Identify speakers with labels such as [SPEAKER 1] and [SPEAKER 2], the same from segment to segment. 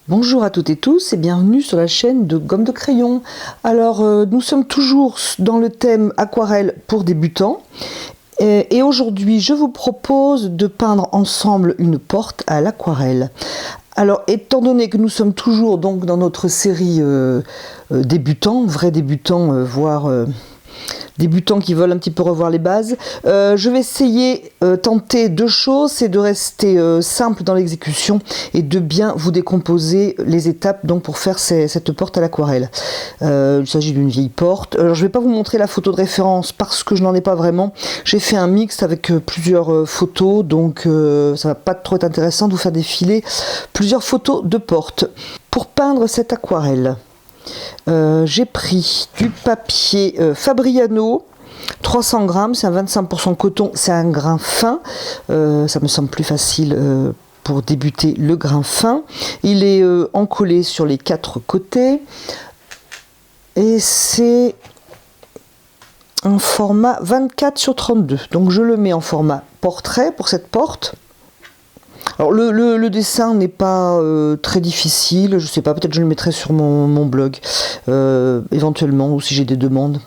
[SPEAKER 1] Bonjour à toutes et tous et bienvenue sur la chaîne de Gomme de Crayon. Alors nous sommes toujours dans le thème aquarelle pour débutants et aujourd'hui je vous propose de peindre ensemble une porte à l'aquarelle. Alors étant donné que nous sommes toujours donc dans notre série débutants, vrais débutants, voire débutants qui veulent un petit peu revoir les bases, je vais essayer tenter deux choses, c'est de rester simple dans l'exécution et de bien vous décomposer les étapes donc pour faire cette porte à l'aquarelle. Il s'agit d'une vieille porte. Alors, je ne vais pas vous montrer la photo de référence parce que je n'en ai pas vraiment. J'ai fait un mix avec plusieurs photos, donc ça va pas trop être intéressant de vous faire défiler plusieurs photos de porte. Pour peindre cette aquarelle, j'ai pris du papier Fabriano 300 grammes, c'est un 25% coton, c'est un grain fin, ça me semble plus facile pour débuter le grain fin. Il est encollé sur les quatre côtés et c'est un format 24/32, donc je le mets en format portrait pour cette porte. Alors le dessin n'est pas très difficile, je sais pas, peut-être je le mettrai sur mon blog éventuellement, ou si j'ai des demandes,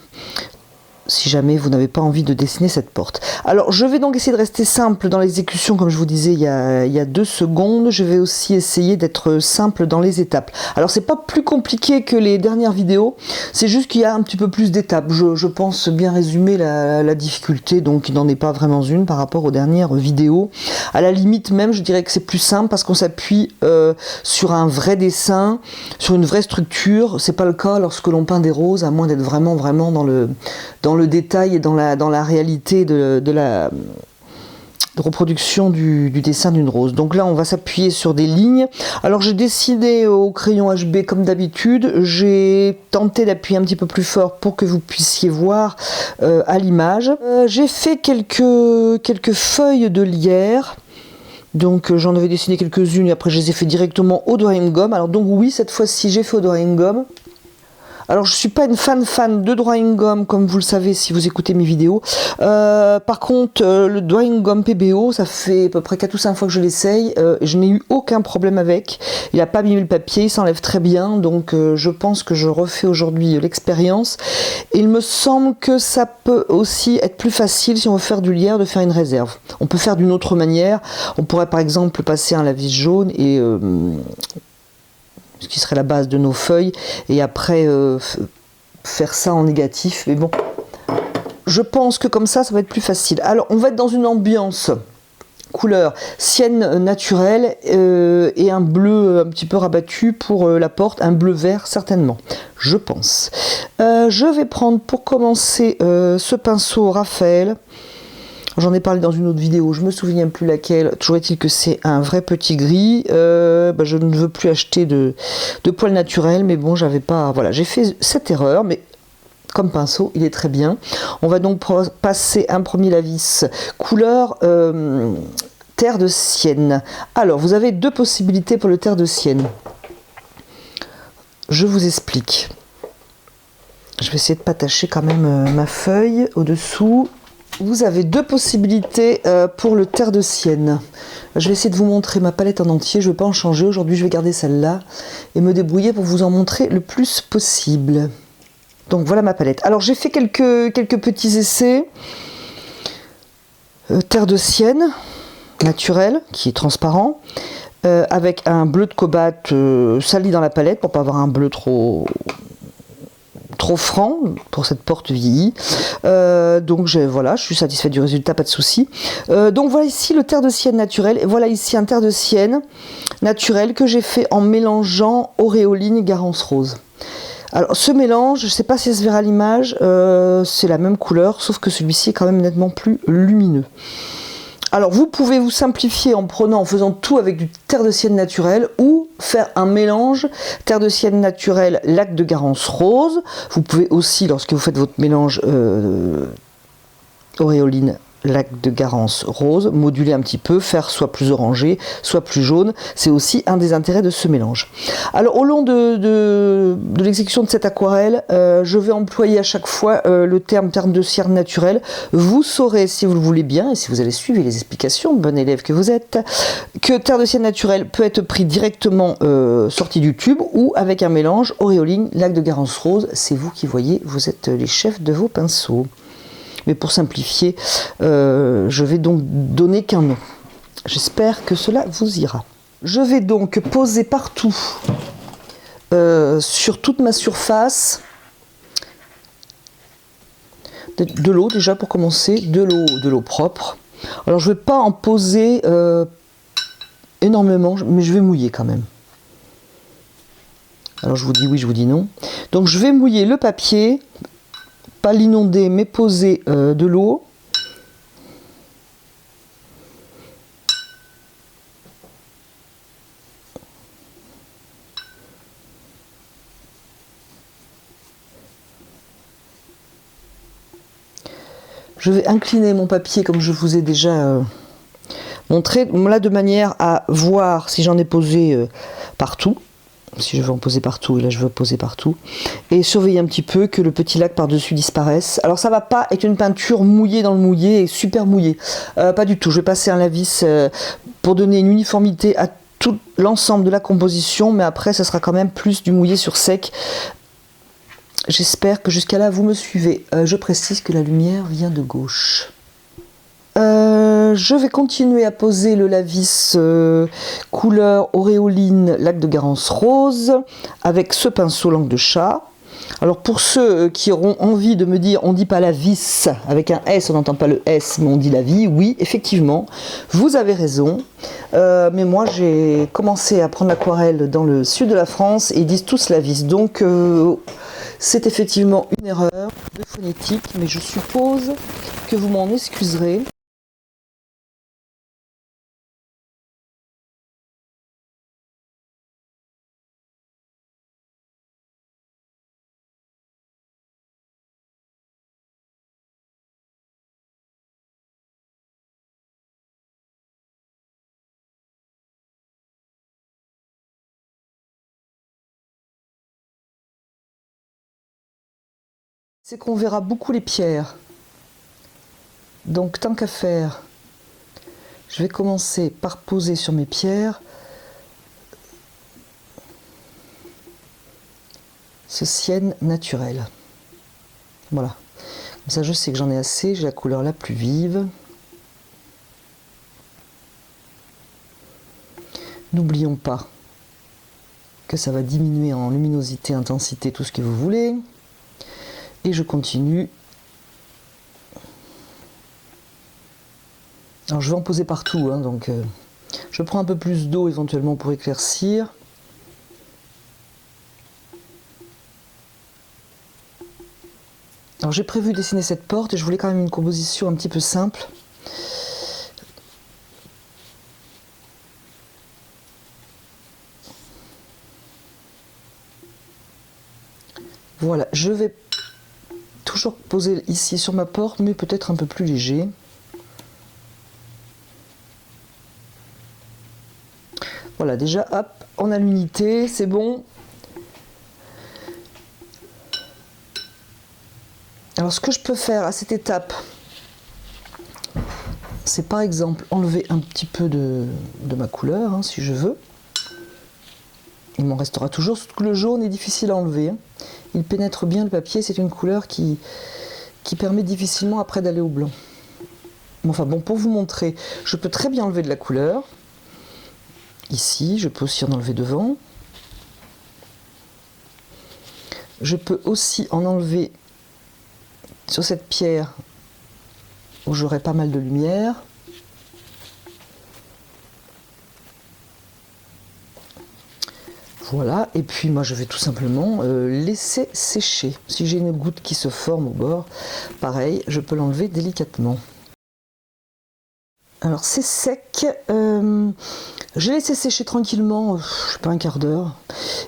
[SPEAKER 1] si jamais vous n'avez pas envie de dessiner cette porte. Alors je vais donc essayer de rester simple dans l'exécution comme je vous disais il y a 2 secondes. Je vais aussi essayer d'être simple dans les étapes. Alors c'est pas plus compliqué que les dernières vidéos, c'est juste qu'il y a un petit peu plus d'étapes. Je pense bien résumer la difficulté, donc il n'en est pas vraiment une par rapport aux dernières vidéos. À la limite même je dirais que c'est plus simple parce qu'on s'appuie sur un vrai dessin, sur une vraie structure. C'est pas le cas lorsque l'on peint des roses, à moins d'être vraiment dans le détail et dans la réalité de la reproduction du dessin d'une rose. Donc là on va s'appuyer sur des lignes. Alors j'ai dessiné au crayon HB comme d'habitude, j'ai tenté d'appuyer un petit peu plus fort pour que vous puissiez voir à l'image. J'ai fait quelques feuilles de lierre. Donc j'en avais dessiné quelques-unes et après je les ai fait directement au drawing gomme. Alors donc oui, cette fois-ci j'ai fait au drawing gomme. Alors je ne suis pas une fan de drawing gum comme vous le savez si vous écoutez mes vidéos. Par contre le drawing gum PBO, ça fait à peu près 4 ou 5 fois que je l'essaye. Je n'ai eu aucun problème avec. Il n'a pas abîmé le papier, il s'enlève très bien. Donc je pense que je refais aujourd'hui l'expérience. Et il me semble que ça peut aussi être plus facile si on veut faire du lierre de faire une réserve. On peut faire d'une autre manière. On pourrait par exemple passer un lavis jaune et... ce qui serait la base de nos feuilles, et après faire ça en négatif, mais bon, je pense que comme ça va être plus facile. Alors on va être dans une ambiance couleur sienne naturelle et un bleu un petit peu rabattu pour la porte, un bleu vert certainement, je pense. Je vais prendre pour commencer ce pinceau Raphaël. J'en ai parlé dans une autre vidéo, je me souviens plus laquelle. Toujours est-il que c'est un vrai petit gris. Je ne veux plus acheter de poils naturels, mais bon, j'avais pas. Voilà, j'ai fait cette erreur, mais comme pinceau, il est très bien. On va donc passer un premier lavis couleur terre de sienne. Alors, vous avez 2 possibilités pour le terre de sienne. Je vous explique. Je vais essayer de pas tacher quand même ma feuille au-dessous. Vous avez 2 possibilités pour le terre de sienne. Je vais essayer de vous montrer ma palette en entier, je ne vais pas en changer. Aujourd'hui, je vais garder celle-là et me débrouiller pour vous en montrer le plus possible. Donc voilà ma palette. Alors j'ai fait quelques petits essais. Terre de sienne, naturel, qui est transparent, avec un bleu de cobalt sali dans la palette pour pas avoir un bleu trop franc pour cette porte vieillie. Donc voilà, je suis satisfaite du résultat, pas de souci. Donc voilà ici le terre de sienne naturel, et voilà ici un terre de sienne naturel que j'ai fait en mélangeant auréoline et garance rose. Alors ce mélange, je ne sais pas si ça se verra à l'image, c'est la même couleur, sauf que celui-ci est quand même nettement plus lumineux. Alors vous pouvez vous simplifier en faisant tout avec du terre de sienne naturel, ou faire un mélange terre de sienne naturel, lac de garance rose. Vous pouvez aussi, lorsque vous faites votre mélange auréoline, lac de Garance rose, moduler un petit peu, faire soit plus orangé, soit plus jaune. C'est aussi un des intérêts de ce mélange. Alors au long de l'exécution de cette aquarelle, je vais employer à chaque fois le terme de cire naturelle. Vous saurez, si vous le voulez bien, et si vous allez suivre les explications, bon élève que vous êtes, que terre de cire naturelle peut être pris directement sorti du tube ou avec un mélange auréoline, lac de Garance rose. C'est vous qui voyez, vous êtes les chefs de vos pinceaux. Mais pour simplifier, je vais donc donner qu'un nom. J'espère que cela vous ira. Je vais donc poser partout, sur toute ma surface, de l'eau déjà pour commencer, de l'eau propre. Alors je ne vais pas en poser énormément, mais je vais mouiller quand même. Alors je vous dis oui, je vous dis non. Donc je vais mouiller le papier. Pas l'inonder, mais poser de l'eau. Je vais incliner mon papier comme je vous ai déjà montré, là de manière à voir si j'en ai posé partout. Si je veux en poser partout, et là je veux poser partout, et surveiller un petit peu que le petit lac par-dessus disparaisse. Alors ça va pas être une peinture mouillée dans le mouillé et super mouillée, pas du tout. Je vais passer un lave-vis pour donner une uniformité à tout l'ensemble de la composition, mais après ça sera quand même plus du mouillé sur sec. J'espère que jusqu'à là vous me suivez. Je précise que la lumière vient de gauche. Je vais continuer à poser le lave-vis couleur auréoline lac de Garance rose avec ce pinceau langue de chat. Alors pour ceux qui auront envie de me dire on dit pas la vis avec un S, on n'entend pas le S mais on dit la vie, oui effectivement vous avez raison, mais moi j'ai commencé à apprendre l'aquarelle dans le sud de la France et ils disent tous la vis, donc c'est effectivement une erreur de phonétique, mais je suppose que vous m'en excuserez. C'est qu'on verra beaucoup les pierres. Donc tant qu'à faire, je vais commencer par poser sur mes pierres ce sienne naturel. Voilà. Comme ça je sais que j'en ai assez, j'ai la couleur la plus vive. N'oublions pas que ça va diminuer en luminosité, intensité, tout ce que vous voulez. Et je continue. Alors je vais en poser partout, hein, donc je prends un peu plus d'eau éventuellement pour éclaircir. Alors j'ai prévu dessiner cette porte et je voulais quand même une composition un petit peu simple. Voilà, je vais toujours poser ici sur ma porte, mais peut-être un peu plus léger. Voilà, déjà, hop, on a l'unité, c'est bon. Alors, ce que je peux faire à cette étape, c'est par exemple enlever un petit peu de ma couleur, hein, si je veux. Il m'en restera toujours, surtout que le jaune est difficile à enlever. Hein. Il pénètre bien le papier, c'est une couleur qui permet difficilement après d'aller au blanc. Enfin bon, pour vous montrer, je peux très bien enlever de la couleur. Ici, je peux aussi en enlever devant. Je peux aussi en enlever sur cette pierre où j'aurai pas mal de lumière. Voilà, et puis moi je vais tout simplement laisser sécher. Si j'ai une goutte qui se forme au bord, pareil, je peux l'enlever délicatement. Alors c'est sec, j'ai laissé sécher tranquillement, je sais pas, un quart d'heure,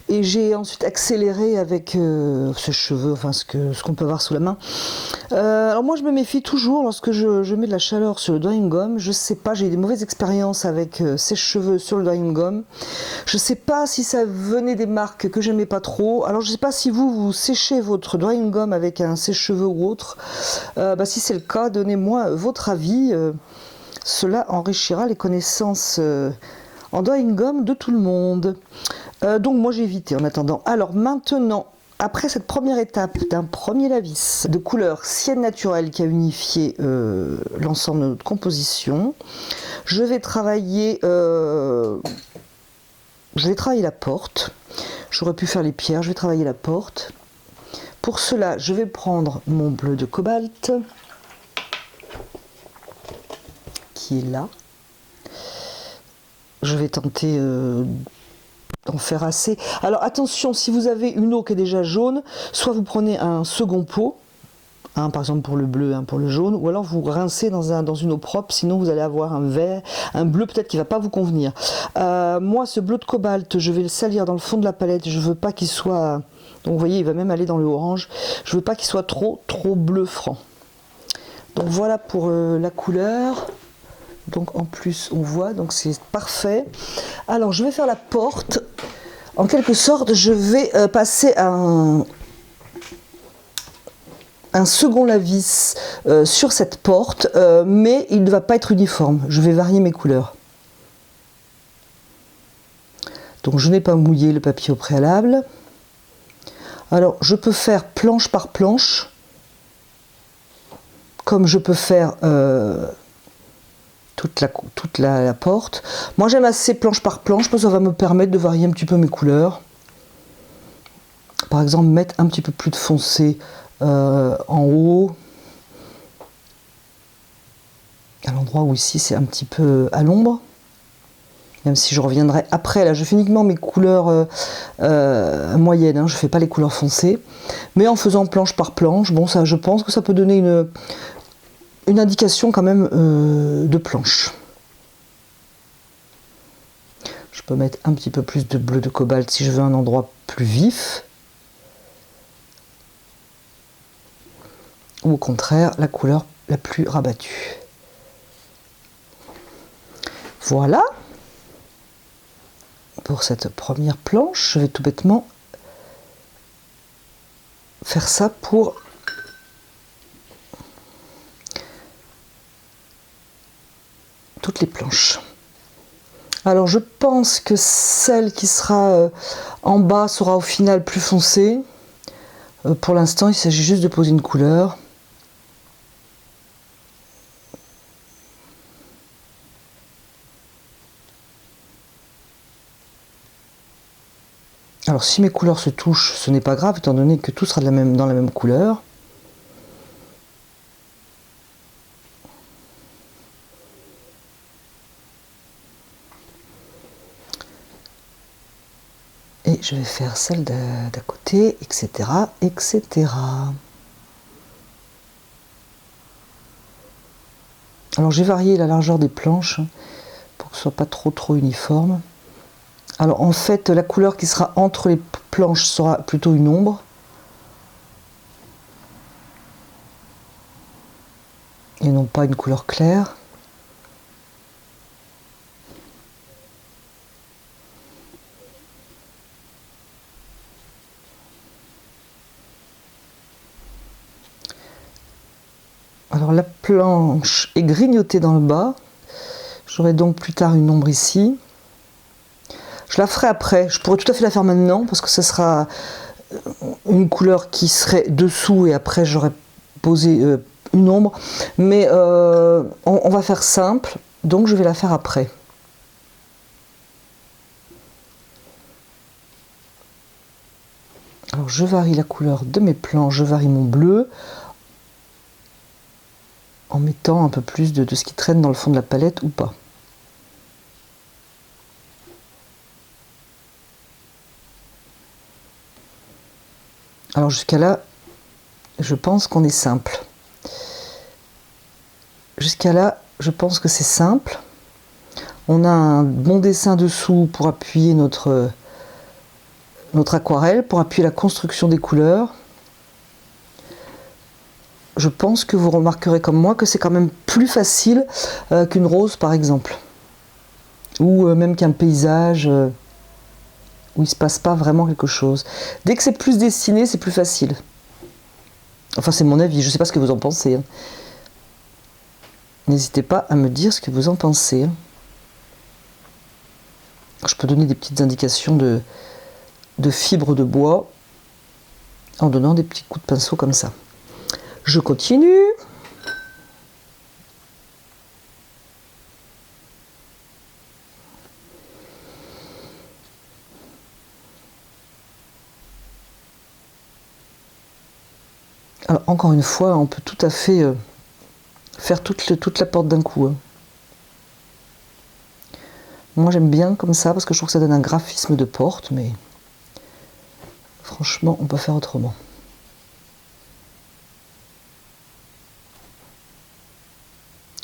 [SPEAKER 1] et j'ai ensuite accéléré avec ce cheveu, enfin ce qu'on peut avoir sous la main, Alors moi je me méfie toujours lorsque je mets de la chaleur sur le drying gum. Je sais pas, j'ai eu des mauvaises expériences avec sèche-cheveux sur le drying gum. Je sais pas si ça venait des marques que j'aimais pas trop. Alors je sais pas si vous séchez votre drying gum avec un sèche-cheveux ou autre. Si c'est le cas, donnez-moi votre avis. Cela enrichira les connaissances en drying gum de tout le monde. Donc moi j'ai évité en attendant. Alors maintenant, après cette première étape d'un premier lavis de couleur sienne naturelle qui a unifié l'ensemble de notre composition, je vais travailler la porte. J'aurais pu faire les pierres, je vais travailler la porte. Pour cela, je vais prendre mon bleu de cobalt qui est là. Je vais tenter d'en faire assez. Alors attention, si vous avez une eau qui est déjà jaune, soit vous prenez un second pot, par exemple pour le bleu, pour le jaune, ou alors vous rincez dans une eau propre, sinon vous allez avoir un vert, un bleu peut-être qui ne va pas vous convenir. Moi, ce bleu de cobalt, je vais le salir dans le fond de la palette, je ne veux pas qu'il soit... Donc vous voyez, il va même aller dans le orange. Je ne veux pas qu'il soit trop bleu franc. Donc voilà pour la couleur. Donc en plus on voit, donc c'est parfait. Alors je vais faire la porte. En quelque sorte, je vais passer un second lavis sur cette porte, mais il ne va pas être uniforme. Je vais varier mes couleurs. Donc je n'ai pas mouillé le papier au préalable. Alors je peux faire planche par planche, comme je peux faire toute la porte. Moi j'aime assez planche par planche parce que ça va me permettre de varier un petit peu mes couleurs. Par exemple, mettre un petit peu plus de foncé en haut, à l'endroit où ici c'est un petit peu à l'ombre, même si je reviendrai après. Là je fais uniquement mes couleurs moyennes, je fais pas les couleurs foncées, mais en faisant planche par planche, bon, ça, je pense que ça peut donner une indication quand même de planche. Je peux mettre un petit peu plus de bleu de cobalt si je veux un endroit plus vif, ou au contraire la couleur la plus rabattue. Voilà pour cette première planche. Je vais tout bêtement faire ça pour toutes les planches. Alors je pense que celle qui sera en bas sera au final plus foncée. Pour l'instant il s'agit juste de poser une couleur. Alors si mes couleurs se touchent, ce n'est pas grave étant donné que tout sera dans la même couleur. Et je vais faire celle d'à côté, etc., etc. Alors j'ai varié la largeur des planches pour que ce soit pas trop uniforme. Alors en fait, la couleur qui sera entre les planches sera plutôt une ombre. Et non pas une couleur claire. Alors la planche est grignotée dans le bas. J'aurai donc plus tard une ombre ici. Je la ferai après. Je pourrais tout à fait la faire maintenant parce que ce sera une couleur qui serait dessous et après j'aurais posé une ombre. Mais on va faire simple, donc je vais la faire après. Alors je varie la couleur de mes planches, je varie mon bleu en mettant un peu plus de ce qui traîne dans le fond de la palette ou pas. Alors jusqu'à là, je pense qu'on est simple. Jusqu'à là, je pense que c'est simple. On a un bon dessin dessous pour appuyer notre aquarelle, pour appuyer la construction des couleurs. je pense que vous remarquerez comme moi que c'est quand même plus facile qu'une rose par exemple. Ou même qu'un paysage où il ne se passe pas vraiment quelque chose. Dès que c'est plus dessiné, c'est plus facile. Enfin, c'est mon avis, je ne sais pas ce que vous en pensez. Hein. N'hésitez pas à me dire ce que vous en pensez. Je peux donner des petites indications de fibres de bois en donnant des petits coups de pinceau comme ça. Je continue. Alors, encore une fois, on peut tout à fait faire toute la porte d'un coup. Hein. Moi, j'aime bien comme ça parce que je trouve que ça donne un graphisme de porte, mais franchement, on peut faire autrement.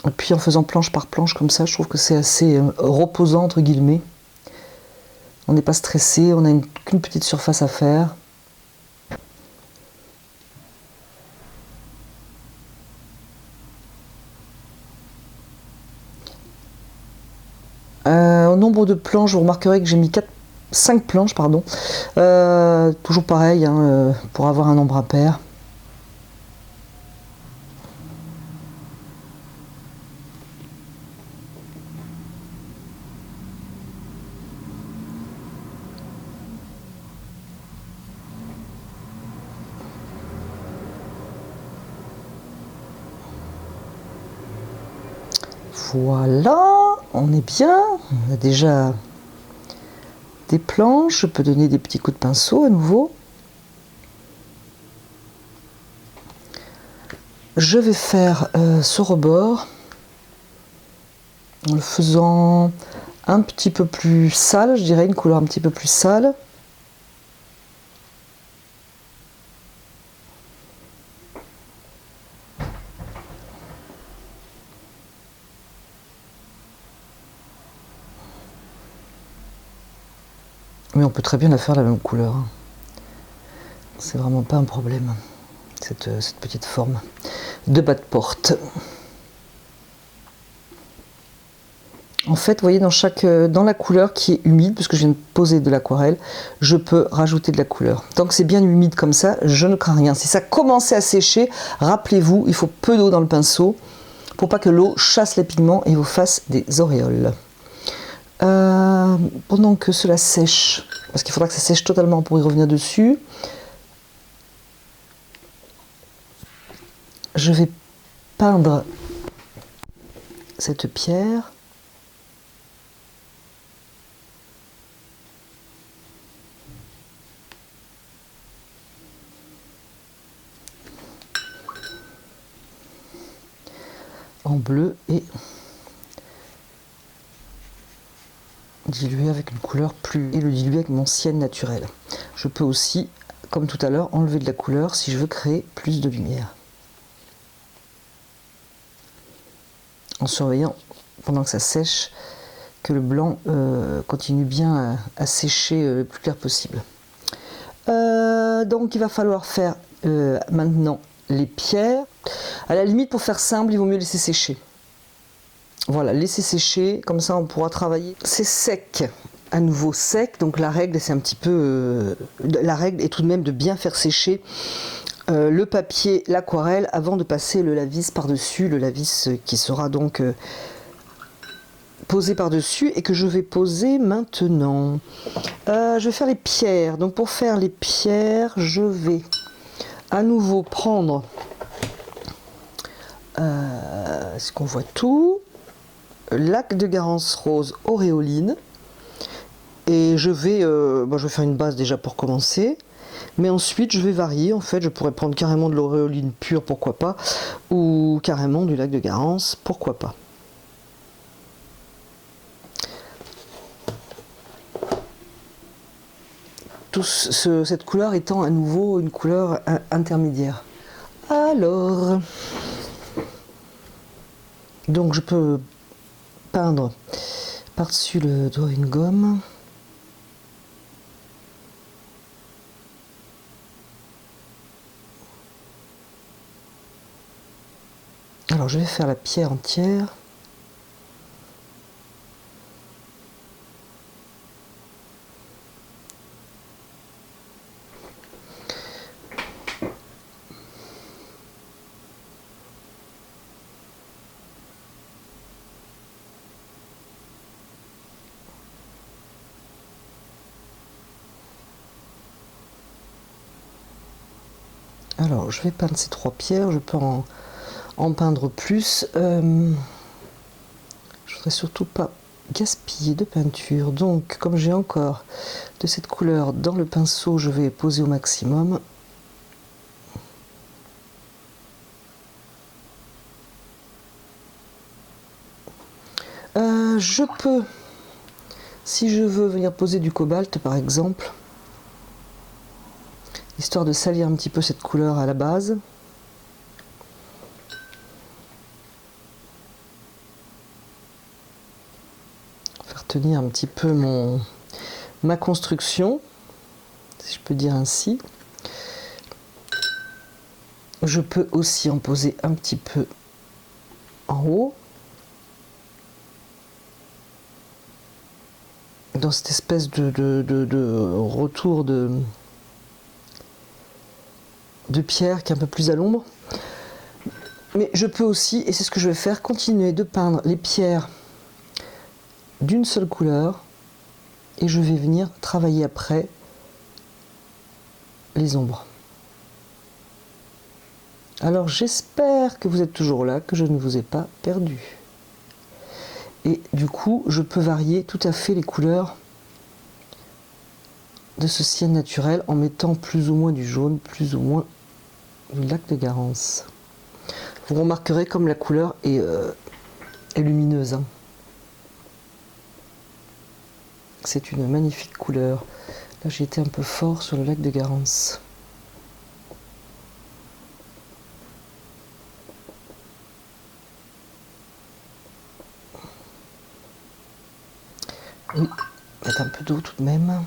[SPEAKER 1] Et puis, en faisant planche par planche comme ça, je trouve que c'est assez reposant, entre guillemets. On n'est pas stressé, on n'a qu'une petite surface à faire. Au nombre de planches, vous remarquerez que j'ai mis 5 planches, pardon. Toujours pareil, hein, pour avoir un nombre impair. Voilà, on est bien. On a déjà des planches. Je peux donner des petits coups de pinceau à nouveau. Je vais faire ce rebord en le faisant un petit peu plus sale, je dirais, une couleur un petit peu plus sale. Mais on peut très bien la faire la même couleur. C'est vraiment pas un problème, cette petite forme de bas de porte. En fait, vous voyez, dans la couleur qui est humide, puisque je viens de poser de l'aquarelle, je peux rajouter de la couleur. Tant que c'est bien humide comme ça, je ne crains rien. Si ça commençait à sécher, rappelez-vous, il faut peu d'eau dans le pinceau pour pas que l'eau chasse les pigments et vous fasse des auréoles. Pendant que cela sèche, parce qu'il faudra que ça sèche totalement pour y revenir dessus, je vais peindre cette pierre. En bleu et diluer avec une couleur plus... et le diluer avec mon sienne naturel. Je peux aussi, comme tout à l'heure, enlever de la couleur si je veux créer plus de lumière. En surveillant, pendant que ça sèche, que le blanc continue bien à sécher le plus clair possible. Donc il va falloir faire maintenant les pierres. À la limite, pour faire simple, il vaut mieux laisser sécher. Voilà, laisser sécher, comme ça on pourra travailler. C'est sec, à nouveau sec, donc la règle c'est un petit peu... la règle est tout de même de bien faire sécher le papier, l'aquarelle, avant de passer le lavis par-dessus, le lavis qui sera donc posé par-dessus et que je vais poser maintenant. Je vais faire les pierres, donc pour faire les pierres, je vais à nouveau prendre... est-ce qu'on voit tout? Lac de Garance rose auréoline et je vais faire une base déjà pour commencer, mais ensuite je vais varier. En fait, je pourrais prendre carrément de l'auréoline pure, pourquoi pas, ou carrément du lac de Garance, pourquoi pas. Cette couleur étant à nouveau une couleur intermédiaire. Alors, donc je peux peindre par-dessus le doigt une gomme. Alors je vais faire la pierre entière. Alors je vais peindre ces 3 pierres, je peux en peindre plus. Je voudrais surtout pas gaspiller de peinture, donc comme j'ai encore de cette couleur dans le pinceau, je vais poser au maximum. Je peux, si je veux, venir poser du cobalt par exemple, histoire de salir un petit peu cette couleur à la base. Faire tenir un petit peu ma construction, si je peux dire ainsi. Je peux aussi en poser un petit peu en haut, dans cette espèce de retour de pierre qui est un peu plus à l'ombre. Mais je peux aussi, et c'est ce que je vais faire, continuer de peindre les pierres d'une seule couleur, et je vais venir travailler après les ombres. Alors j'espère que vous êtes toujours là, que je ne vous ai pas perdu. Et du coup, je peux varier tout à fait les couleurs de ce ciel naturel en mettant plus ou moins du jaune, plus ou moins du lac de Garance. Vous remarquerez comme la couleur est lumineuse. Hein. C'est une magnifique couleur. Là, j'ai été un peu fort sur le lac de Garance. Oui, mettre un peu d'eau tout de même.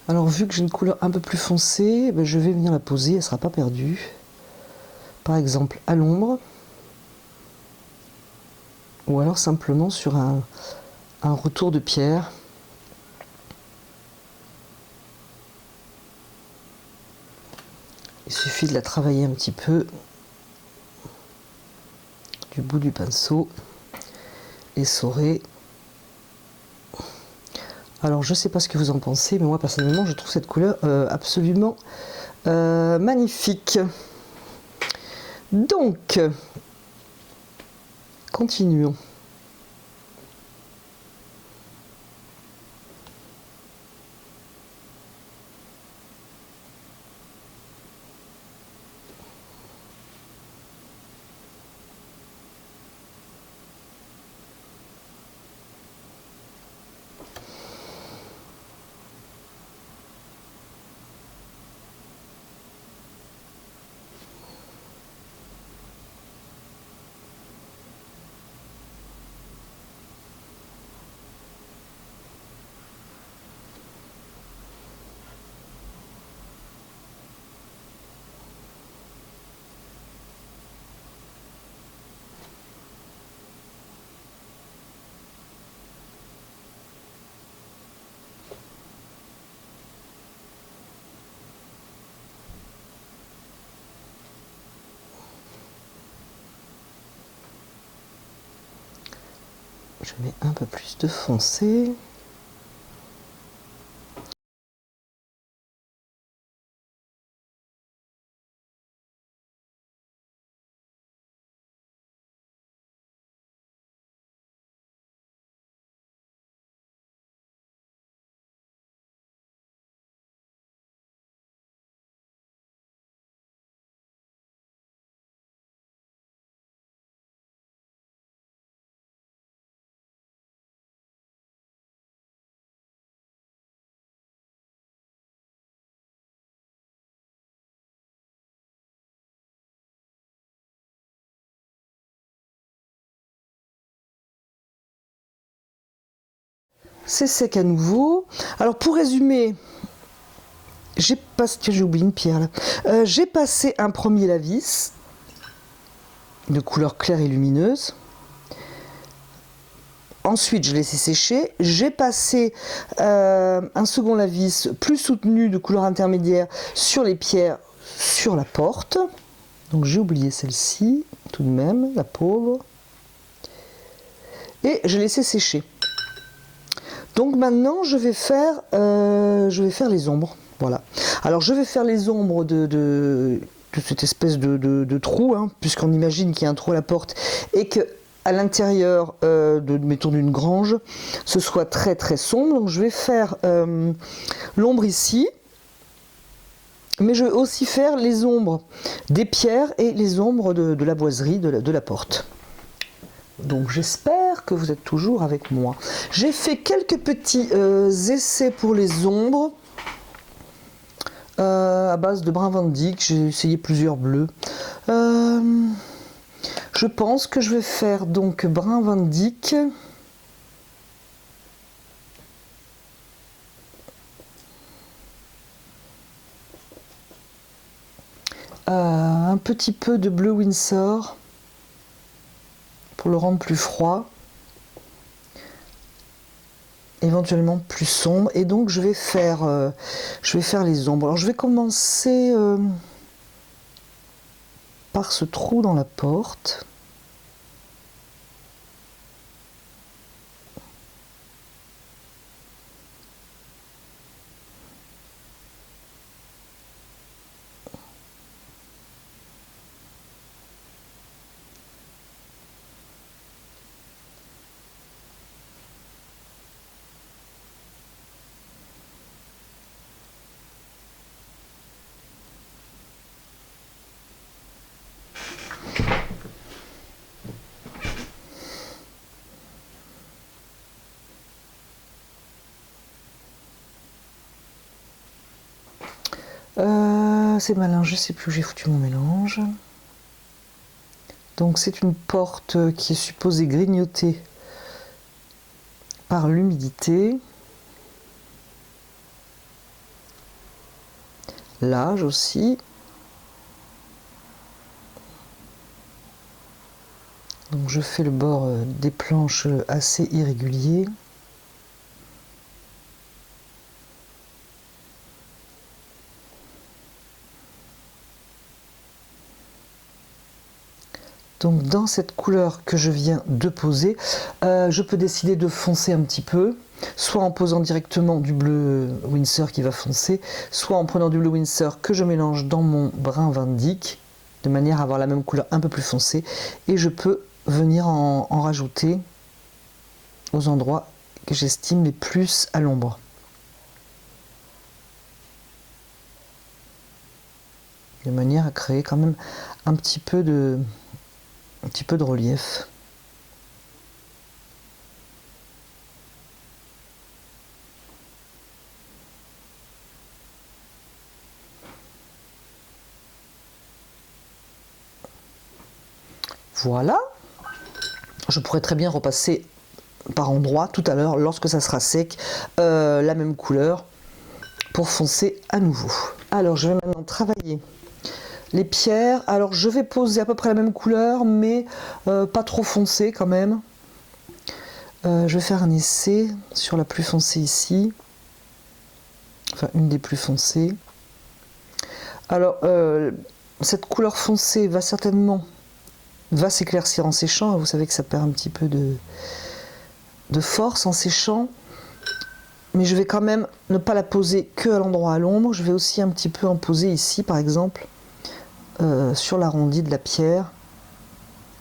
[SPEAKER 1] Alors vu que j'ai une couleur un peu plus foncée, ben, je vais venir la poser, elle ne sera pas perdue. Par exemple à l'ombre, ou alors simplement sur un retour de pierre. Il suffit de la travailler un petit peu du bout du pinceau, essorer. Alors je ne sais pas ce que vous en pensez, mais moi personnellement je trouve cette couleur absolument magnifique. Donc, continuons. Je mets un peu plus de foncé. c'est sec à nouveau. Alors pour résumer, j'ai oublié une pierre là. J'ai passé un premier lavis de couleur claire et lumineuse. Ensuite, je l'ai laissé sécher. J'ai passé un second lavis plus soutenu de couleur intermédiaire sur les pierres, sur la porte. Donc j'ai oublié celle-ci, tout de même, la pauvre. Et je l'ai laissé sécher. Donc maintenant, je vais faire les ombres. Voilà. Alors je vais faire les ombres de cette espèce de trou, hein, puisqu'on imagine qu'il y a un trou à la porte et que à l'intérieur mettons d'une grange, ce soit très très sombre. Donc je vais faire l'ombre ici, mais je vais aussi faire les ombres des pierres et les ombres de la boiserie de la porte. Donc j'espère que vous êtes toujours avec moi. J'ai fait quelques petits essais pour les ombres à base de brun Van Dyck. J'ai essayé plusieurs bleus. Je pense que je vais faire donc brun Van Dyck. Un petit peu de bleu Windsor pour le rendre plus froid, éventuellement plus sombre, et donc je vais faire les ombres. Alors je vais commencer par ce trou dans la porte. C'est malin, je sais plus où j'ai foutu mon mélange. Donc c'est une porte qui est supposée grignoter par l'humidité. L'âge aussi. Donc je fais le bord des planches assez irrégulier. Donc dans cette couleur que je viens de poser, je peux décider de foncer un petit peu, soit en posant directement du bleu Windsor qui va foncer, soit en prenant du bleu Windsor que je mélange dans mon brun Van Dyck, de manière à avoir la même couleur un peu plus foncée, et je peux venir en rajouter aux endroits que j'estime les plus à l'ombre. De manière à créer quand même un petit peu de relief. Voilà. Je pourrais très bien repasser par endroits tout à l'heure, lorsque ça sera sec, la même couleur pour foncer à nouveau. Alors je vais maintenant travailler les pierres. Alors je vais poser à peu près la même couleur, mais pas trop foncé quand même. Je vais faire un essai sur la plus foncée ici. Enfin, une des plus foncées. Alors, cette couleur foncée va certainement s'éclaircir en séchant. Vous savez que ça perd un petit peu de force en séchant. Mais je vais quand même ne pas la poser que à l'endroit à l'ombre. Je vais aussi un petit peu en poser ici, par exemple, sur l'arrondi de la pierre.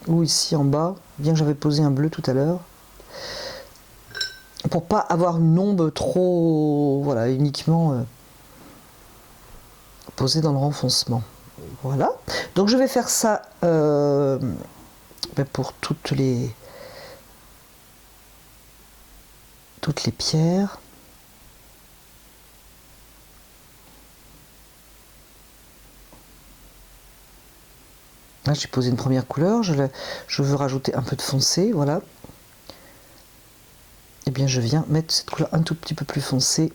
[SPEAKER 1] Ou ici en bas, bien que j'avais posé un bleu tout à l'heure. Pour pas avoir une ombre trop, voilà, uniquement posée dans le renfoncement. Voilà. Donc je vais faire ça pour toutes les pierres. Là j'ai posé une première couleur, je veux rajouter un peu de foncé, voilà. Et bien je viens mettre cette couleur un tout petit peu plus foncée.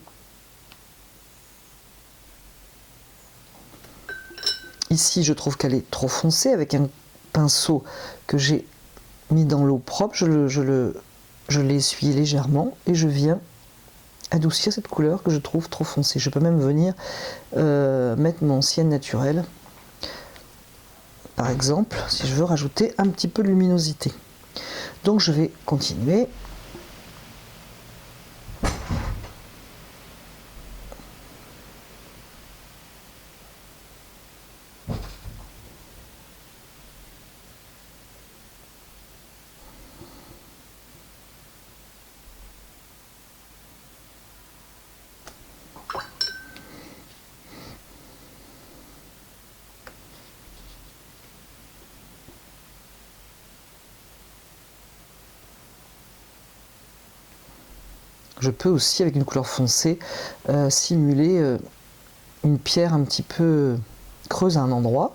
[SPEAKER 1] Ici je trouve qu'elle est trop foncée. Avec un pinceau que j'ai mis dans l'eau propre, je l'ai essuyé légèrement et je viens adoucir cette couleur que je trouve trop foncée. Je peux même venir mettre mon ciel naturel, par exemple, si je veux rajouter un petit peu de luminosité. Donc je vais continuer. Je peux aussi, avec une couleur foncée, simuler une pierre un petit peu creuse à un endroit.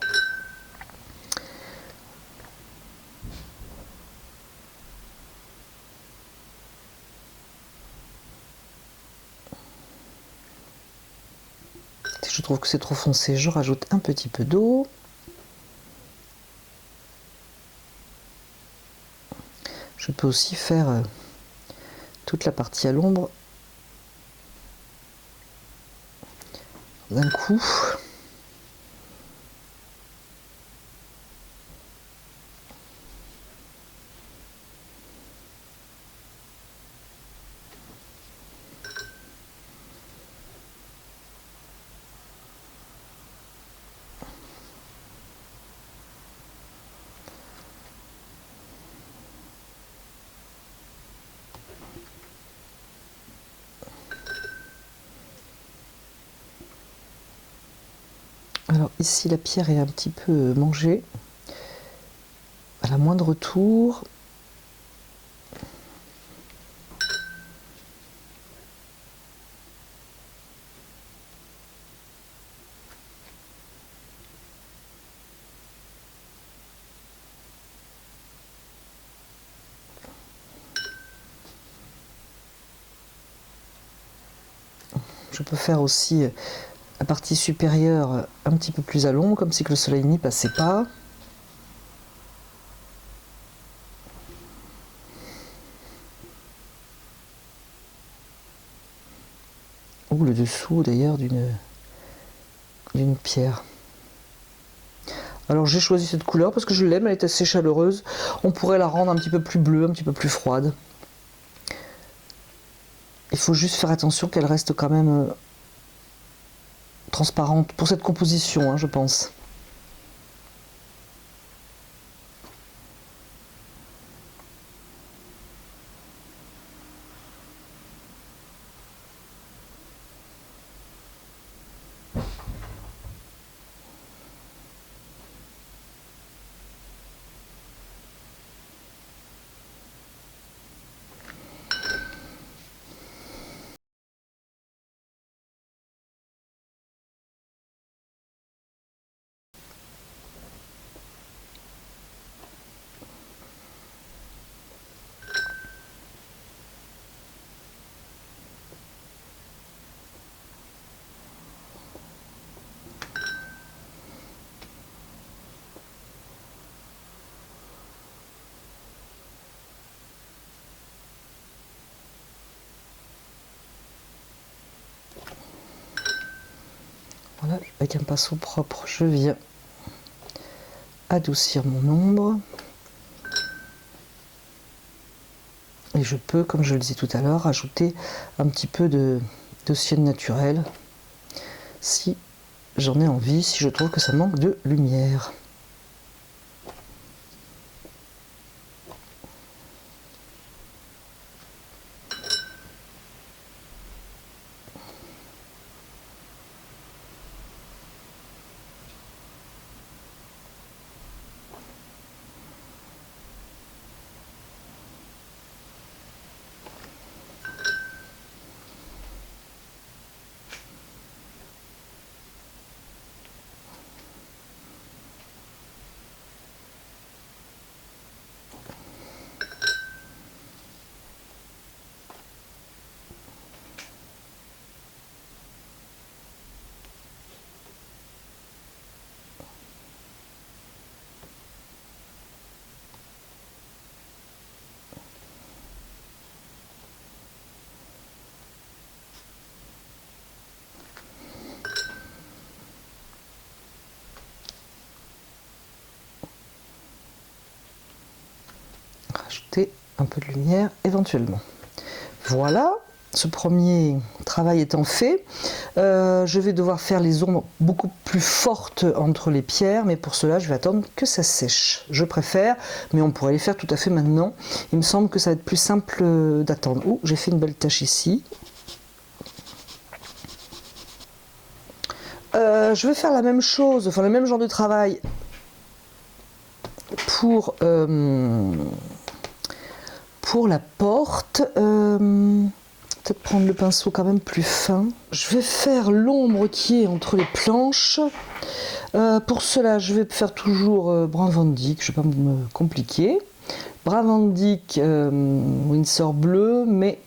[SPEAKER 1] Si je trouve que c'est trop foncé, je rajoute un petit peu d'eau. Je peux aussi faire toute la partie à l'ombre d'un coup. Alors ici la pierre est un petit peu mangée. À la moindre tour, je peux faire aussi la partie supérieure un petit peu plus à l'ombre, comme si que le soleil n'y passait pas. Ou le dessous d'ailleurs d'une pierre. Alors j'ai choisi cette couleur parce que je l'aime, elle est assez chaleureuse. On pourrait la rendre un petit peu plus bleue, un petit peu plus froide. Il faut juste faire attention qu'elle reste quand même transparente pour cette composition, hein, je pense. Voilà, avec un pinceau propre, je viens adoucir mon ombre. Et je peux, comme je le disais tout à l'heure, ajouter un petit peu de ciel naturel si j'en ai envie, si je trouve que ça manque de lumière. rajouter un peu de lumière éventuellement. Voilà, ce premier travail étant fait, je vais devoir faire les ombres beaucoup plus fortes entre les pierres, mais pour cela je vais attendre que ça sèche. Je préfère, mais on pourrait les faire tout à fait maintenant. Il me semble que ça va être plus simple d'attendre. Oh, j'ai fait une belle tache ici. Je vais faire la même chose, enfin le même genre de travail pour la porte. Peut-être prendre le pinceau quand même plus fin. Je vais faire l'ombre qui est entre les planches. Pour cela, je vais faire toujours Brun Van Dyck, je ne vais pas me compliquer. Brun Van Dyck, Winsor bleu, mais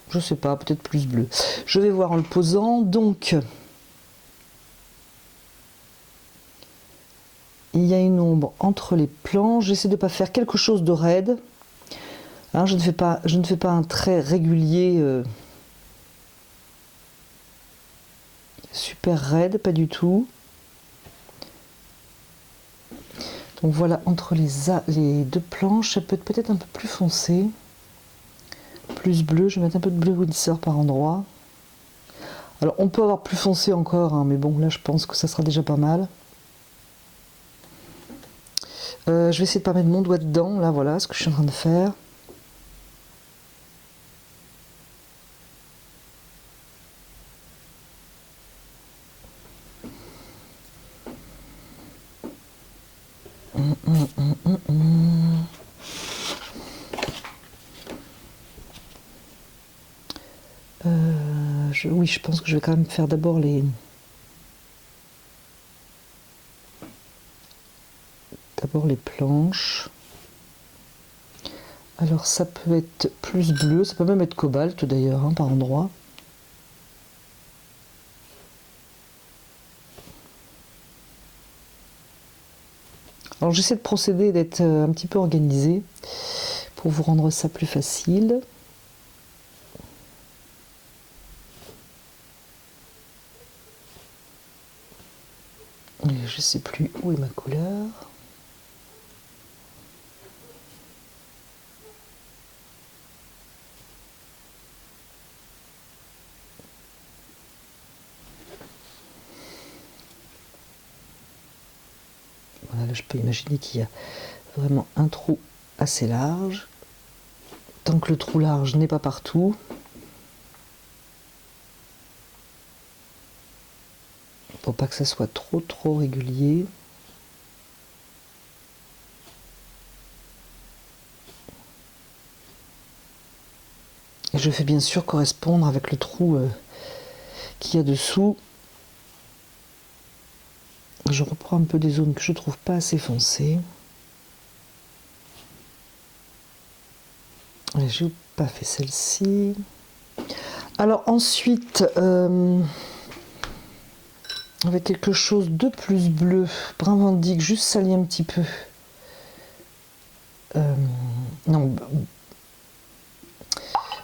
[SPEAKER 1] je sais pas, peut-être plus bleu. Je vais voir en le posant. Donc, il y a une ombre entre les planches. J'essaie de ne pas faire quelque chose de raide. Hein, je ne fais pas un trait régulier super raide, pas du tout. Donc voilà, entre les deux planches, ça peut être peut-être un peu plus foncé. Plus bleu, je vais mettre un peu de bleu Winsor par endroit. Alors on peut avoir plus foncé encore, hein, mais bon là je pense que ça sera déjà pas mal. Je vais essayer de pas mettre mon doigt dedans, là voilà ce que je suis en train de faire. Oui, je pense que je vais quand même faire d'abord les planches. Alors ça peut être plus bleu, ça peut même être cobalt d'ailleurs, hein, par endroit. Alors j'essaie de procéder, d'être un petit peu organisée pour vous rendre ça plus facile. Et je sais plus où est ma couleur. Voilà, là je peux imaginer qu'il y a vraiment un trou assez large. Tant que le trou large n'est pas partout. Pour pas que ça soit trop régulier. Et je fais bien sûr correspondre avec le trou qu'il y a dessous. Je reprends un peu des zones que je trouve pas assez foncées. Et j'ai pas fait celle-ci. Alors ensuite, avec quelque chose de plus bleu, Brun Van Dyck, juste sali un petit peu. Non,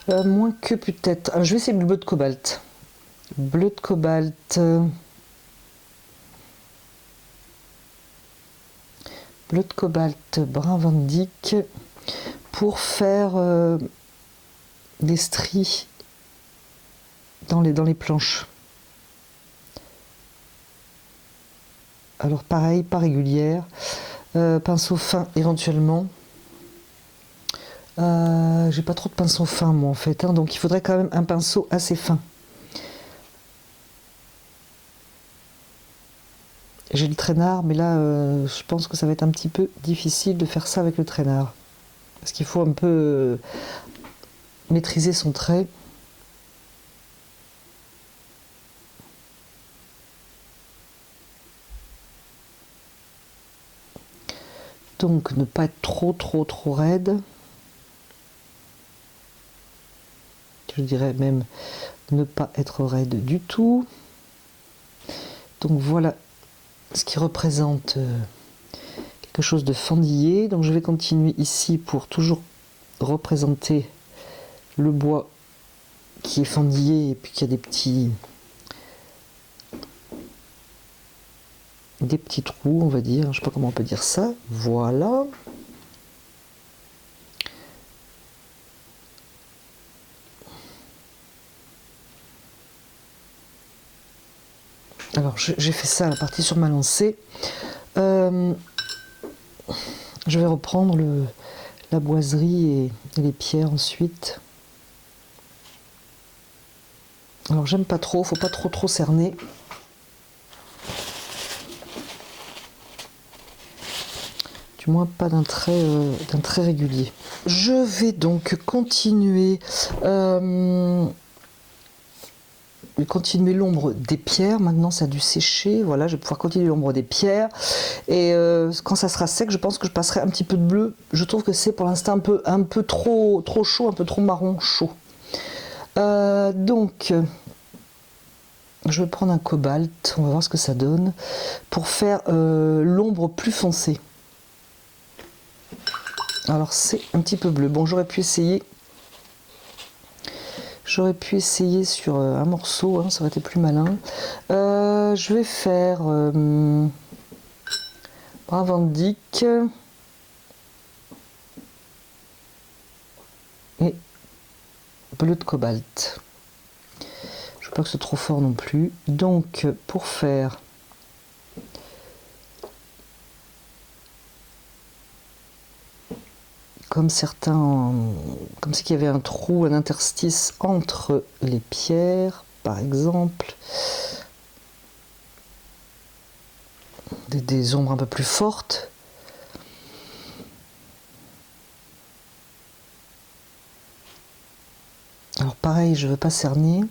[SPEAKER 1] moins que peut-être. Alors, je vais essayer le bleu de cobalt. Bleu de cobalt. Bleu de cobalt, Brun Van Dyck, pour faire des stries dans les planches. Alors pareil, pas régulière. Pinceau fin éventuellement. J'ai pas trop de pinceau fin moi en fait, hein, donc il faudrait quand même un pinceau assez fin. J'ai le traînard, mais là je pense que ça va être un petit peu difficile de faire ça avec le traînard. Parce qu'il faut un peu maîtriser son trait. Donc ne pas être trop raide. Je dirais même ne pas être raide du tout. Donc voilà ce qui représente quelque chose de fendillé. Donc je vais continuer ici pour toujours représenter le bois qui est fendillé et puis qu'il y a des petits trous, on va dire. Je sais pas comment on peut dire ça. Voilà. Alors j'ai fait ça, la partie sur ma lancée. Je vais reprendre la boiserie et les pierres ensuite. Alors j'aime pas trop, faut pas trop cerner. Du moins pas d'un trait régulier. Je vais donc continuer l'ombre des pierres. Maintenant ça a dû sécher, voilà, je vais pouvoir continuer l'ombre des pierres. Et quand ça sera sec, je pense que je passerai un petit peu de bleu. Je trouve que c'est pour l'instant un peu trop chaud, un peu trop marron chaud. Donc je vais prendre un cobalt, on va voir ce que ça donne, pour faire l'ombre plus foncée. Alors c'est un petit peu bleu. Bon, j'aurais pu essayer sur un morceau, hein, ça aurait été plus malin. Je vais faire Bravandic et bleu de cobalt. Je veux pas que ce soit trop fort non plus. Donc pour faire comme certains, comme s'il y avait un trou, un interstice entre les pierres, par exemple, des ombres un peu plus fortes. Alors pareil, je ne veux pas cerner.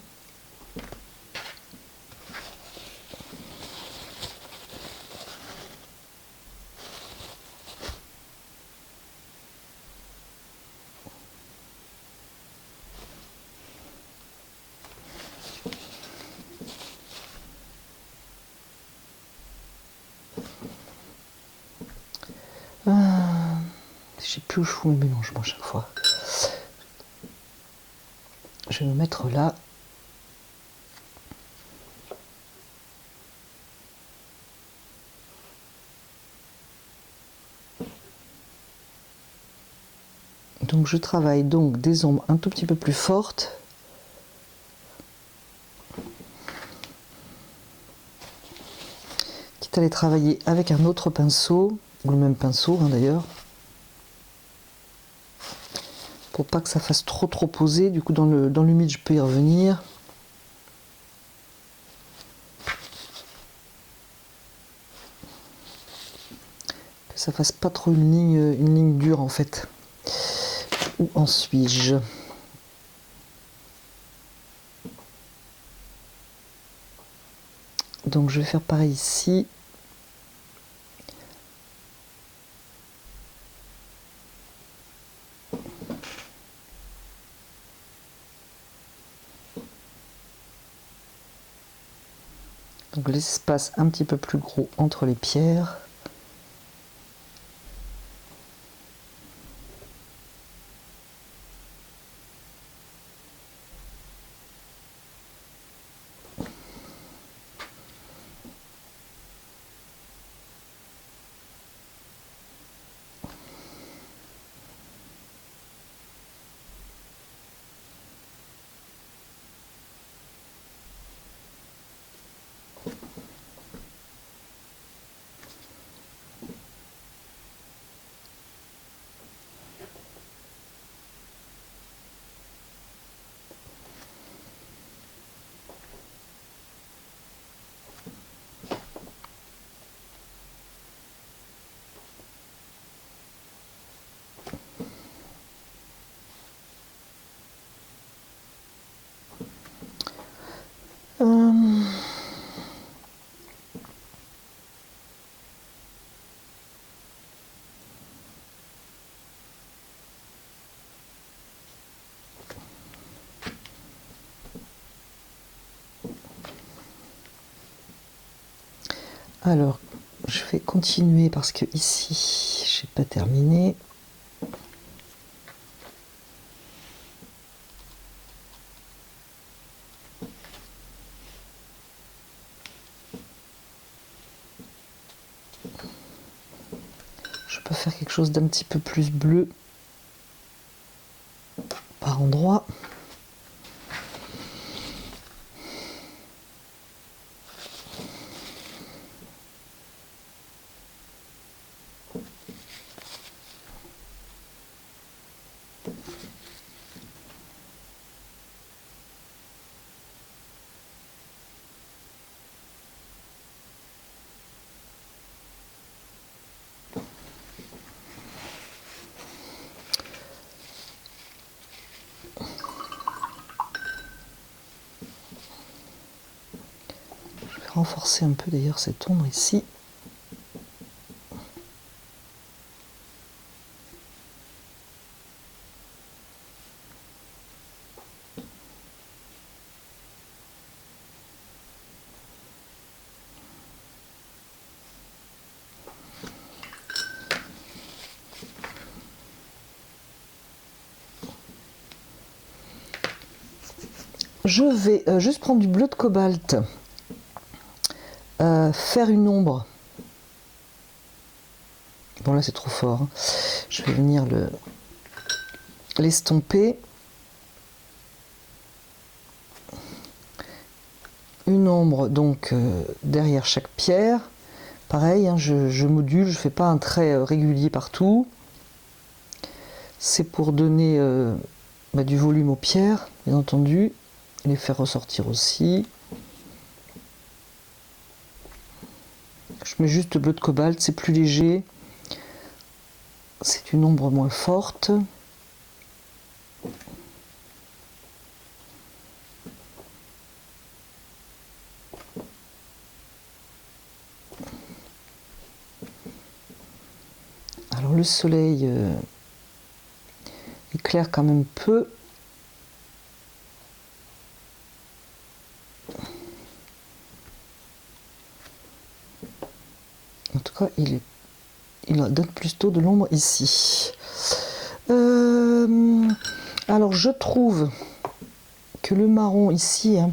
[SPEAKER 1] Je sais plus où je fous mes mélangements à chaque fois. Je vais me mettre là. Donc je travaille donc des ombres un tout petit peu plus fortes. Quitte à les travailler avec un autre pinceau, ou le même pinceau hein, d'ailleurs. Pour pas que ça fasse trop posé, du coup dans l'humide je peux y revenir. Que ça fasse pas trop une ligne dure en fait. Où en suis-je? Donc je vais faire pareil ici. Donc l'espace un petit peu plus gros entre les pierres. Alors, je vais continuer parce que ici, j'ai pas terminé. Je peux faire quelque chose d'un petit peu plus bleu par endroit. renforcer un peu d'ailleurs cette ombre ici. Je vais juste prendre du bleu de cobalt, faire une ombre. Bon là c'est trop fort, hein. Je vais venir l'estomper. Une ombre donc derrière chaque pierre. Pareil, hein, je module, je ne fais pas un trait régulier partout. C'est pour donner du volume aux pierres, bien entendu. Les faire ressortir aussi. Je mets juste bleu de cobalt, c'est plus léger. C'est une ombre moins forte. Alors le soleil éclaire quand même peu. En tout cas, il donne plutôt de l'ombre ici. Alors je trouve que le marron ici, hein,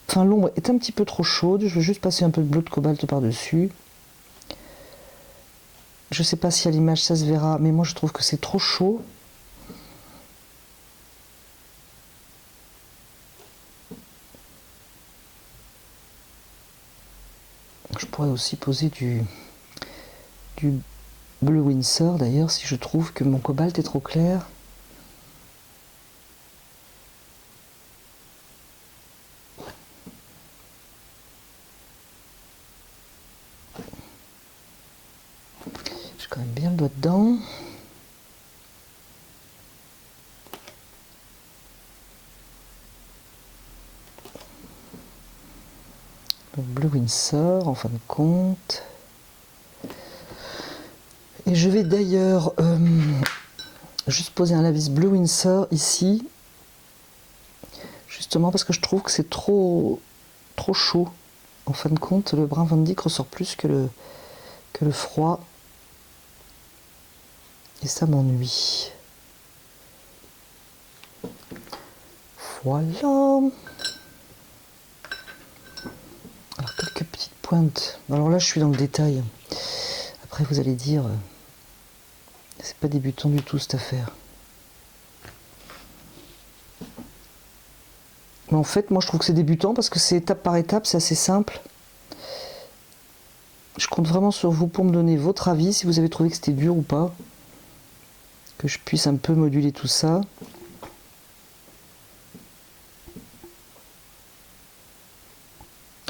[SPEAKER 1] enfin l'ombre est un petit peu trop chaude. Je vais juste passer un peu de bleu de cobalt par-dessus. Je sais pas si à l'image ça se verra, mais moi je trouve que c'est trop chaud. Je pourrais aussi poser du bleu Winsor d'ailleurs si je trouve que mon cobalt est trop clair. J'ai quand même bien le doigt dedans. Le bleu Winsor en fin de compte. Et je vais d'ailleurs juste poser un lavis bleu Winsor ici, justement parce que je trouve que c'est trop chaud. En fin de compte, le brun Van Dyck ressort plus que le froid. Et ça m'ennuie. Voilà. Alors quelques petites pointes. Alors là je suis dans le détail. Après vous allez dire, c'est pas débutant du tout cette affaire. Mais en fait moi je trouve que c'est débutant parce que c'est étape par étape, c'est assez simple. Je compte vraiment sur vous pour me donner votre avis, si vous avez trouvé que c'était dur ou pas. Que je puisse un peu moduler tout ça.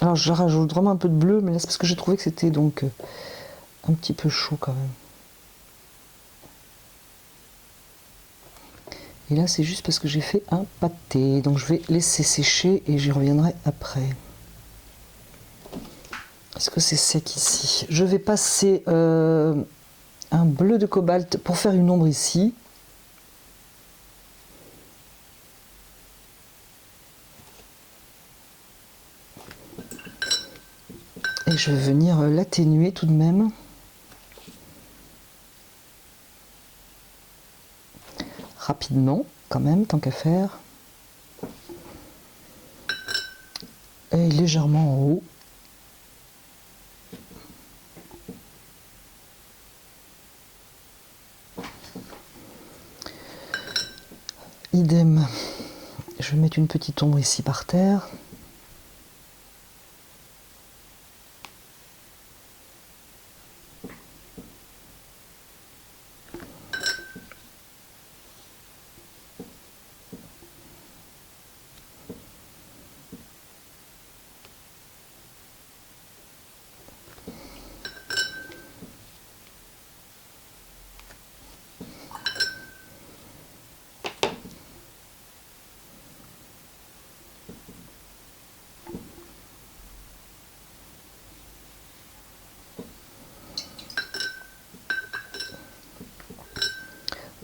[SPEAKER 1] Alors je rajoute vraiment un peu de bleu, mais là c'est parce que j'ai trouvé que c'était donc un petit peu chaud quand même. Et là c'est juste parce que j'ai fait un pâté, donc je vais laisser sécher et j'y reviendrai après. Est-ce que c'est sec ici? Je vais passer un bleu de cobalt pour faire une ombre ici. Et je vais venir l'atténuer tout de même. Rapidement, quand même, tant qu'à faire. Et légèrement en haut. Idem. Je vais mettre une petite ombre ici par terre.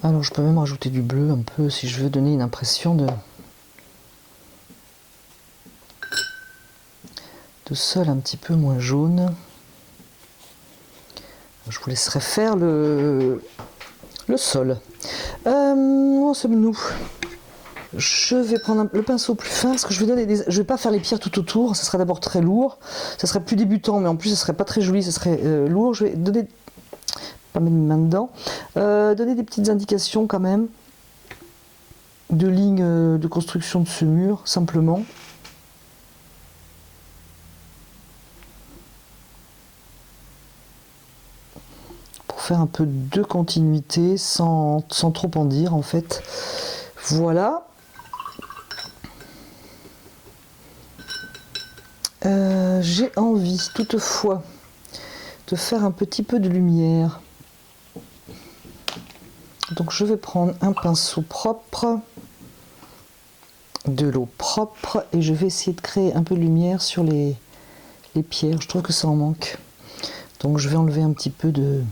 [SPEAKER 1] Alors je peux même rajouter du bleu un peu si je veux donner une impression de sol un petit peu moins jaune. Je vous laisserai faire le sol. Où en sommes-nous? Je vais prendre le pinceau plus fin parce que je vais pas faire les pierres tout autour, ça serait d'abord très lourd, ça serait plus débutant, mais en plus ça serait pas très joli, ça serait lourd. Je vais donner, pas mettre mes mains dedans, donner des petites indications quand même de lignes de construction de ce mur, simplement. Pour faire un peu de continuité sans trop en dire en fait. Voilà. J'ai envie toutefois de faire un petit peu de lumière. Donc je vais prendre un pinceau propre, de l'eau propre, et je vais essayer de créer un peu de lumière sur les pierres. Je trouve que ça en manque. Donc je vais enlever un petit peu de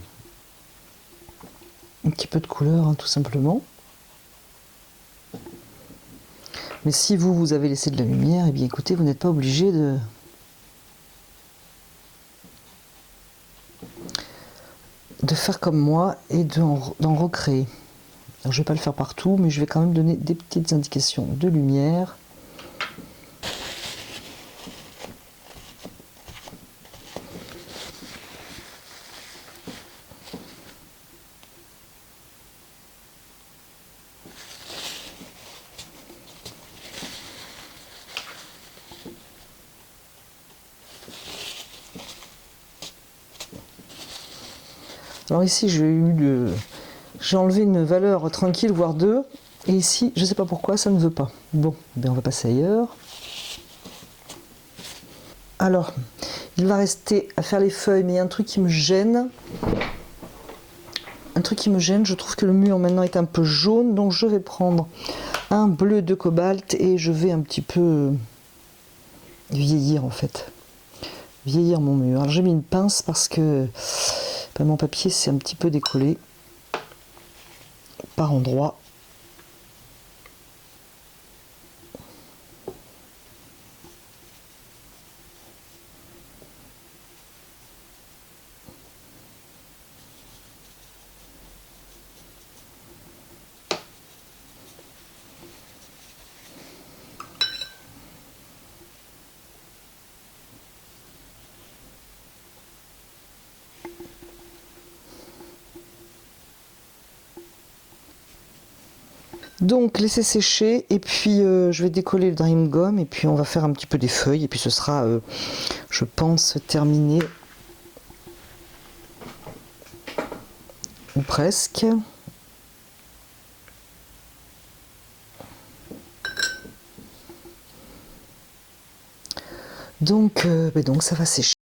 [SPEAKER 1] couleur, hein, tout simplement. Mais si vous avez laissé de la lumière, et bien écoutez, vous n'êtes pas obligé de faire comme moi et d'en recréer. Alors, je ne vais pas le faire partout, mais je vais quand même donner des petites indications de lumière. Alors ici, j'ai enlevé une valeur tranquille, voire 2. Et ici, je ne sais pas pourquoi, ça ne veut pas. Bon, ben on va passer ailleurs. Alors, il va rester à faire les feuilles, mais il y a un truc qui me gêne. Je trouve que le mur maintenant est un peu jaune, donc je vais prendre un bleu de cobalt et je vais un petit peu vieillir en fait. Vieillir mon mur. Alors j'ai mis une pince parce que mon papier s'est un petit peu décollé par endroits. Donc laisser sécher et puis je vais décoller le Dream Gum et puis on va faire un petit peu des feuilles et puis ce sera je pense terminé ou presque. Donc ça va sécher.